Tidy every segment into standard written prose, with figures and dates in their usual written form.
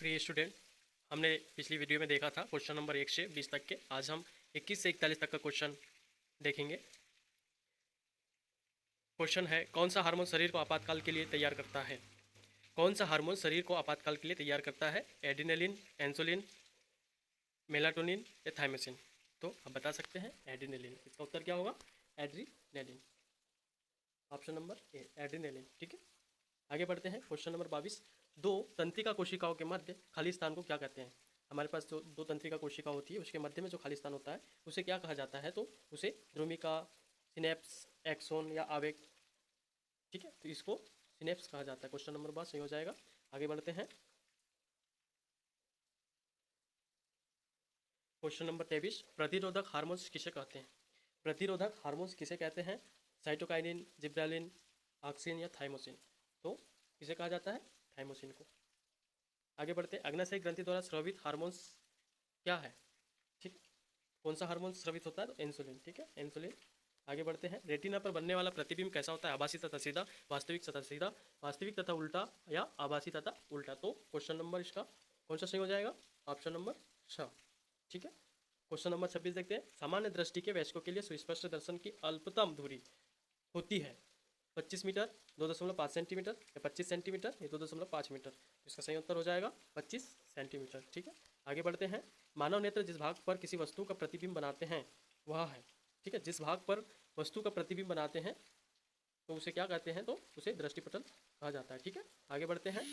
प्रिय स्टूडेंट, हमने पिछली वीडियो में देखा था क्वेश्चन नंबर 1 से 20 तक के। आज हम 21 से 41 तक का क्वेश्चन देखेंगे। क्वेश्चन है, कौन सा हार्मोन शरीर को आपातकाल के लिए तैयार करता है? कौन सा हार्मोन शरीर को आपातकाल के लिए तैयार करता है? एड्रेनलिन, इंसुलिन, मेलाटोनिन या थायमासिन? तो आप बता सकते हैं एड्रेनलिन। इसका उत्तर क्या होगा? Adrenaline. Option number A, adrenaline. ठीक है, आगे बढ़ते हैं। क्वेश्चन नंबर 22, दो तंत्रिका कोशिकाओं के मध्य खाली स्थान को क्या कहते हैं? हमारे पास जो दो तंत्रिका कोशिका होती है उसके मध्य में जो खाली स्थान होता है उसे क्या कहा जाता है? तो उसे ध्रुमिका, सिनेप्स, एक्सोन या आवेग। ठीक है, तो इसको सिनेप्स कहा जाता है। क्वेश्चन नंबर 22 सही हो जाएगा। आगे बढ़ते हैं। क्वेश्चन नंबर 23, प्रतिरोधक हार्मोन्स किसे कहते हैं? प्रतिरोधक हार्मोन्स किसे कहते हैं? साइटोकाइनिन, जिब्रेलिन, ऑक्सिन या थाइमोसिन? तो किसे कहा जाता है? थाइमोसिन को। आगे बढ़ते हैं। अग्नाशय ग्रंथि द्वारा स्रावित हार्मोन्स क्या है? ठीक, कौन सा हार्मोन स्रावित होता है? तो इंसुलिन। ठीक है, इंसुलिन। आगे बढ़ते हैं। रेटिना पर बनने वाला प्रतिबिंब कैसा होता है? आभासी तथा सीधा, वास्तविक तथा सीधा, वास्तविक तथा उल्टा या आभासी तथा उल्टा? तो क्वेश्चन नंबर इसका कौन सा सही हो जाएगा? Option number 6। ठीक है, क्वेश्चन नंबर 26 देखते हैं। सामान्य दृष्टि के वयस्कों के लिए सुस्पष्ट दर्शन की अल्पतम दूरी होती है 25 मीटर, 2.5 सेंटीमीटर या 25 सेंटीमीटर या 2.5 मीटर? तो इसका सही उत्तर हो जाएगा 25 सेंटीमीटर। ठीक है, आगे बढ़ते हैं। मानव नेत्र जिस भाग पर किसी वस्तु का प्रतिबिंब बनाते हैं वह है, ठीक है, जिस भाग पर वस्तु का प्रतिबिंब बनाते हैं तो उसे क्या कहते हैं? तो उसे दृष्टिपटल कहा जाता है। ठीक है, आगे बढ़ते हैं।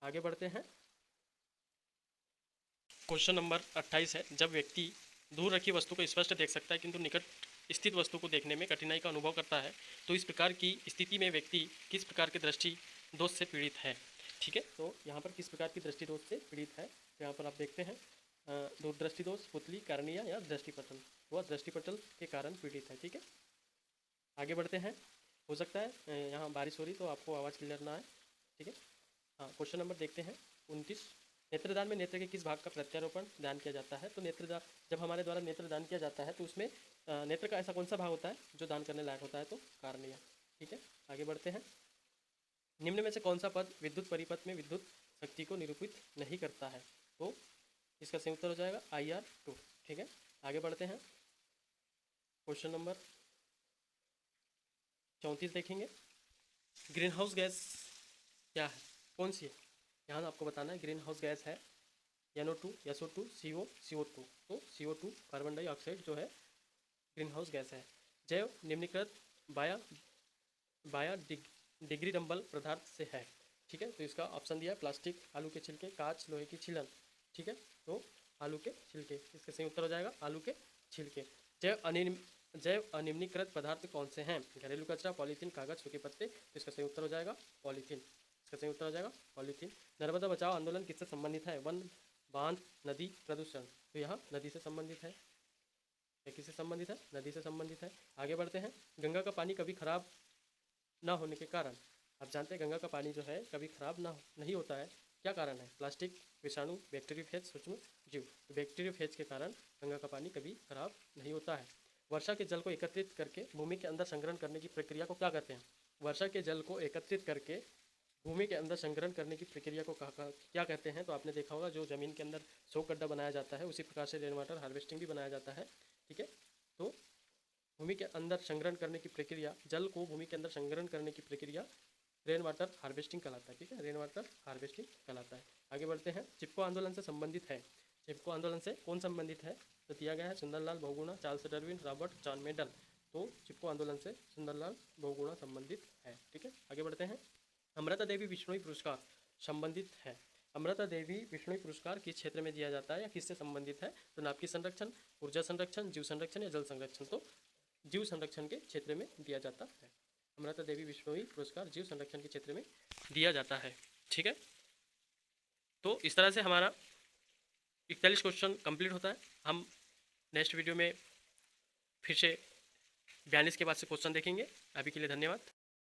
आगे बढ़ते हैं। क्वेश्चन नंबर 28 है, जब व्यक्ति दूर रखी वस्तु को स्पष्ट देख सकता है किंतु निकट स्थित वस्तु को देखने में कठिनाई का अनुभव करता है तो इस प्रकार की स्थिति में व्यक्ति किस प्रकार के दृष्टि दोष से पीड़ित है? ठीक है, तो यहाँ पर किस प्रकार की दृष्टि दोष से पीड़ित है? तो यहाँ पर आप देखते हैं दूरदृष्टि दोष, पुतली, कार्निया या दृष्टिपटल। वह दृष्टिपटल के कारण पीड़ित है। ठीक है, आगे बढ़ते हैं। हो सकता है यहाँ बारिश हो रही तो आपको आवाज़ क्लियर ना आए। ठीक है, हाँ, क्वेश्चन नंबर देखते हैं 29। नेत्रदान में नेत्र के किस भाग का प्रत्यारोपण दान किया जाता है? तो नेत्रदान, जब हमारे द्वारा नेत्र दान किया जाता है तो उसमें नेत्र का ऐसा कौन सा भाग होता है जो दान करने लायक होता है? तो कार्निया। ठीक है, आगे बढ़ते हैं। निम्न में से कौन सा पद विद्युत परिपथ में विद्युत शक्ति को निरूपित नहीं करता है? तो इसका सही उत्तर हो जाएगा IR2। ठीक है, आगे बढ़ते हैं। क्वेश्चन नंबर 34 देखेंगे। ग्रीन हाउस गैस क्या है? कौन सी है? यहाँ आपको बताना है। ग्रीन हाउस गैस है NO2, SO2, CO, CO2। तो CO2 कार्बन डाइऑक्साइड जो है ग्रीन हाउस गैस है। जैव निम्नलिखित बाया बाया डिग्रेडेबल पदार्थ से है। ठीक है, तो इसका ऑप्शन दिया है प्लास्टिक, आलू के छिलके, कांच, लोहे की छीलन। ठीक है, तो आलू के छिलके, इसका सही उत्तर हो जाएगा आलू के छिलके। जैव अनिम्नीकृत पदार्थ कौन से हैं? घरेलू कचरा, पॉलीथीन, कागज, सूखे पत्ते। तो इसका सही उत्तर हो जाएगा पॉलीथीन। इसका सही उत्तर हो जाएगा पॉलीथीन। नर्मदा बचाओ आंदोलन किससे संबंधित है? वन, बांध, नदी, प्रदूषण। तो यहाँ नदी से संबंधित है। किससे संबंधित है? नदी से संबंधित है। आगे बढ़ते हैं। गंगा का पानी कभी खराब ना होने के कारण, आप जानते हैं गंगा का पानी जो है कभी खराब नहीं होता है। क्या कारण है? प्लास्टिक, विषाणु, बैक्टीरियोफेज, सूक्ष्म जीव। तो बैक्टीरियोफेज के कारण गंगा का पानी कभी खराब नहीं होता है। वर्षा के जल को एकत्रित करके भूमि के अंदर संग्रहण करने की प्रक्रिया को क्या कहते हैं? वर्षा के जल को एकत्रित करके भूमि के अंदर संग्रहण करने की प्रक्रिया को क्या कहते हैं? तो आपने देखा होगा जो ज़मीन के अंदर 100 गड्ढा बनाया जाता है उसी प्रकार से रेन वाटर हार्वेस्टिंग भी बनाया जाता है। ठीक है, तो भूमि के अंदर संग्रहण करने की प्रक्रिया, जल को भूमि के अंदर संग्रहण करने की प्रक्रिया रेन वाटर हार्वेस्टिंग कहलाता है। ठीक है, रेन वाटर हार्वेस्टिंग कहलाता है। आगे बढ़ते हैं। चिपको आंदोलन से संबंधित है। चिपको आंदोलन से कौन संबंधित है? तो दिया गया है Sundarlal Bahuguna, Charles Darwin, Robert John Mendel. तो चिपको आंदोलन से सुंदरलाल बहुगुणा संबंधित है। ठीक है, आगे बढ़ते हैं। अमृता देवी विश्नोई पुरस्कार संबंधित है। अमृता देवी विश्नोई पुरस्कार किस क्षेत्र में दिया जाता है या किससे संबंधित है? तो नाभिकीय संरक्षण, ऊर्जा संरक्षण, जीव संरक्षण या जल संरक्षण? तो जीव संरक्षण के क्षेत्र में दिया जाता है। अमृता देवी विश्नोई पुरस्कार जीव संरक्षण के क्षेत्र में दिया जाता है। ठीक है, तो इस तरह से हमारा 41 क्वेश्चन कंप्लीट होता है। हम नेक्स्ट वीडियो में फिर से 42 के बाद से क्वेश्चन देखेंगे। अभी के लिए धन्यवाद।